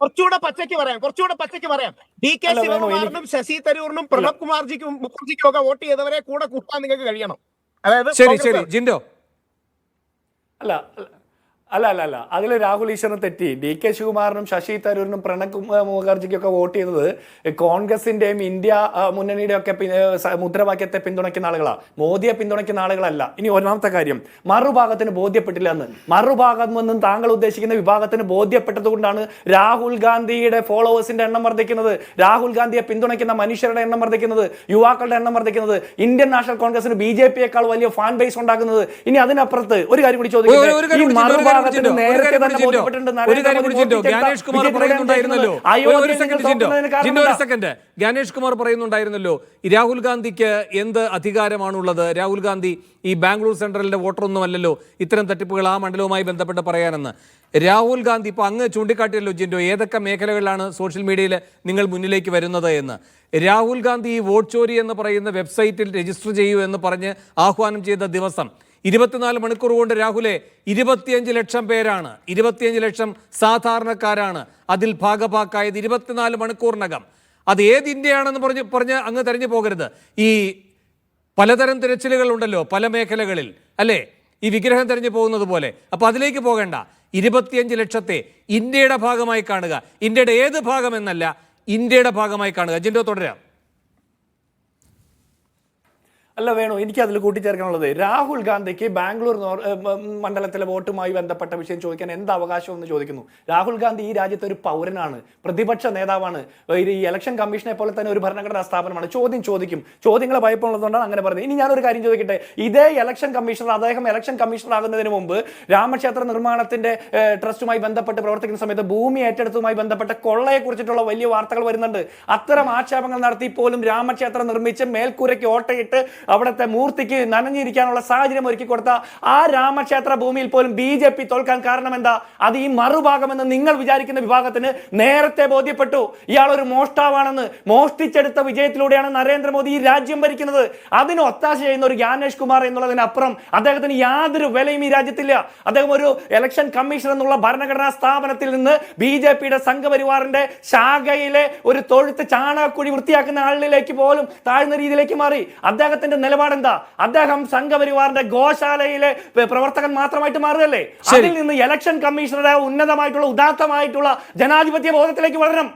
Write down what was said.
കുറച്ചുകൂടെ പച്ചയ്ക്ക് പറയാം. ഡി കെ ശിവകുമാറിനും ശശി തരൂറിനും പ്രണബ് മുഖർജിക്കും ഒക്കെ വോട്ട് ചെയ്തവരെ കൂടെ കൂട്ടാൻ നിങ്ങൾക്ക് കഴിയണം. അതായത് ശരി ജിൻഡോ. അല്ല അല്ല അല്ല അല്ല അതിൽ രാഹുൽ ഈശ്വറിന് തെറ്റി. ഡി കെ ശിവകുമാറിനും ശശി തരൂരിനും പ്രണബ് മുഖർജിക്കൊക്കെ വോട്ട് ചെയ്തത് കോൺഗ്രസിന്റെയും ഇന്ത്യ മുന്നണിയുടെ ഒക്കെ മുദ്രാവാക്യത്തെ പിന്തുണയ്ക്കുന്ന ആളുകളാണ്, മോദിയെ പിന്തുണയ്ക്കുന്ന ആളുകളല്ല. ഇനി ഒന്നാമത്തെ കാര്യം, മറുഭാഗത്തിന് ബോധ്യപ്പെട്ടില്ല എന്ന്. മറുഭാഗം എന്നും താങ്കൾ ഉദ്ദേശിക്കുന്ന വിഭാഗത്തിന് ബോധ്യപ്പെട്ടത് കൊണ്ടാണ് രാഹുൽ ഗാന്ധിയുടെ ഫോളോവേഴ്സിന്റെ എണ്ണം വർദ്ധിക്കുന്നത്, രാഹുൽ ഗാന്ധിയെ പിന്തുണയ്ക്കുന്ന മനുഷ്യരുടെ എണ്ണം വർദ്ധിക്കുന്നത്, യുവാക്കളുടെ എണ്ണം വർദ്ധിക്കുന്നത്, ഇന്ത്യൻ നാഷണൽ കോൺഗ്രസിന് BJP-യേക്കാൾ വലിയ ഫാൻ ബേസ് ഉണ്ടാക്കുന്നത്. ഇനി അതിനൊരുപുറത്ത് ഒരു കാര്യം കൂടി ചോദിക്കുന്നത്, ഗാനേഷ് കുമാർ പറയുന്നുണ്ടായിരുന്നല്ലോ രാഹുൽ ഗാന്ധിക്ക് എന്ത് അധികാരമാണുള്ളത്, രാഹുൽ ഗാന്ധി ഈ ബാംഗ്ലൂർ സെൻട്രലിന്റെ വോട്ടറൊന്നുമല്ലല്ലോ ഇത്തരം തട്ടിപ്പുകൾ ആ മണ്ഡലവുമായി ബന്ധപ്പെട്ട് പറയാനെന്ന്. രാഹുൽ ഗാന്ധി ഇപ്പൊ അങ്ങ് ചൂണ്ടിക്കാട്ടിയല്ലോ ജിൻഡോ, ഏതൊക്കെ മേഖലകളിലാണ് സോഷ്യൽ മീഡിയയിൽ നിങ്ങൾ മുന്നിലേക്ക് വരുന്നത് എന്ന്. രാഹുൽ ഗാന്ധി ഈ വോട്ട് ചോരി എന്ന് പറയുന്ന വെബ്സൈറ്റിൽ രജിസ്റ്റർ ചെയ്യൂ എന്ന് പറഞ്ഞ് ആഹ്വാനം ചെയ്ത ദിവസം 24 മണിക്കൂർ കൊണ്ട് രാഹുലെ 25 ലക്ഷം പേരാണ്, 25 ലക്ഷം സാധാരണക്കാരാണ് അതിൽ ഭാഗഭാക്കായത് 24 മണിക്കൂറിനകം. അത് ഏത് ഇന്ത്യയാണെന്ന് പറഞ്ഞ് അങ്ങ് തെരഞ്ഞു പോകരുത്. ഈ പലതരം തിരച്ചിലുകൾ ഉണ്ടല്ലോ പല മേഖലകളിൽ അല്ലേ, ഈ വിഗ്രഹം തെരഞ്ഞു പോകുന്നത് പോലെ. അപ്പൊ അതിലേക്ക് പോകേണ്ട. 25 ലക്ഷത്തെ ഇന്ത്യയുടെ ഭാഗമായി കാണുക, ഇന്ത്യയുടെ ഏത് ഭാഗം എന്നല്ല, ഇന്ത്യയുടെ ഭാഗമായി കാണുക. ജിൻഡോ തുടരാം. അല്ല വേണു, എനിക്ക് അതിൽ കൂട്ടിച്ചേർക്കാനുള്ളത്, രാഹുൽ ഗാന്ധിക്ക് ബാംഗ്ലൂർ മണ്ഡലത്തിലെ വോട്ടുമായി ബന്ധപ്പെട്ട വിഷയം ചോദിക്കാൻ എന്ത് അവകാശം എന്ന് ചോദിക്കുന്നു. രാഹുൽ ഗാന്ധി ഈ രാജ്യത്തെ ഒരു പൗരനാണ്, പ്രതിപക്ഷ നേതാവാണ്, ഈ ഇലക്ഷൻ കമ്മീഷനെ പോലെ തന്നെ ഒരു ഭരണഘടനാ സ്ഥാപനമാണ്. ചോദിക്കും, ചോദ്യങ്ങളെ ഭയപ്പെടുന്നതുകൊണ്ടാണ് അങ്ങനെ പറഞ്ഞത്. ഇനി ഞാനൊരു കാര്യം ചോദിക്കട്ടെ, ഇതേ ഇലക്ഷൻ കമ്മീഷണർ, അദ്ദേഹം ഇലക്ഷൻ കമ്മീഷണർ ആകുന്നതിന് മുമ്പ് രാമക്ഷേത്ര നിർമ്മാണത്തിന്റെ ട്രസ്റ്റുമായി ബന്ധപ്പെട്ട് പ്രവർത്തിക്കുന്ന സമയത്ത് ഭൂമി ഏറ്റെടുത്തതുമായി ബന്ധപ്പെട്ട കൊള്ളയെ കുറിച്ചിട്ടുള്ള വലിയ വാർത്തകൾ വരുന്നുണ്ട്. അത്തരം ആക്ഷേപങ്ങൾ നടത്തി പോലും രാമക്ഷേത്രം നിർമ്മിച്ച് മേൽക്കൂരയ്ക്ക് ഓട്ടയിട്ട് അവിടുത്തെ മൂർത്തിക്ക് നനഞ്ഞിരിക്കാനുള്ള സാഹചര്യം ഒരുക്കി കൊടുത്ത ആ രാമക്ഷേത്ര ഭൂമിയിൽ പോലും BJP തോൽക്കാൻ കാരണം എന്താ? അത് ഈ മറുഭാഗമെന്ന് നിങ്ങൾ വിചാരിക്കുന്ന വിഭാഗത്തിന് നേരത്തെ ബോധ്യപ്പെട്ടു. ഇയാൾ ഒരു മോഷ്ടാവാണെന്ന്. മോഷ്ടിച്ചെടുത്ത വിജയത്തിലൂടെയാണ് നരേന്ദ്രമോദി ഈ രാജ്യം ഭരിക്കുന്നത്. അതിന് ഒത്താശ ചെയ്യുന്ന ഒരു ഗാനേഷ് കുമാർ എന്നുള്ളതിനപ്പുറം അദ്ദേഹത്തിന് യാതൊരു വിലയും ഈ രാജ്യത്തില്ല. അദ്ദേഹം ഒരു ഇലക്ഷൻ കമ്മീഷൻ എന്നുള്ള ഭരണഘടനാ സ്ഥാപനത്തിൽ നിന്ന് BJP-യുടെ സംഘപരിവാറിന്റെ ശാഖയിലെ ഒരു തൊഴുത്ത് ചാണകക്കുഴി വൃത്തിയാക്കുന്ന ആളിലേക്ക് പോലും താഴ്ന്ന രീതിയിലേക്ക് മാറി. അദ്ദേഹത്തിന്റെ നിലപാടെന്താ? അദ്ദേഹം സംഘപരിവാറിന്റെ ഗോശാലയിലെ പ്രവർത്തകൻ മാത്രമായിട്ട് മാറുകയല്ലേ? അതിൽ നിന്ന് ഇലക്ഷൻ കമ്മീഷണറെ ഉന്നതമായിട്ടുള്ള ഉദാത്തമായിട്ടുള്ള ജനാധിപത്യ ബോധത്തിലേക്ക് വളരണം.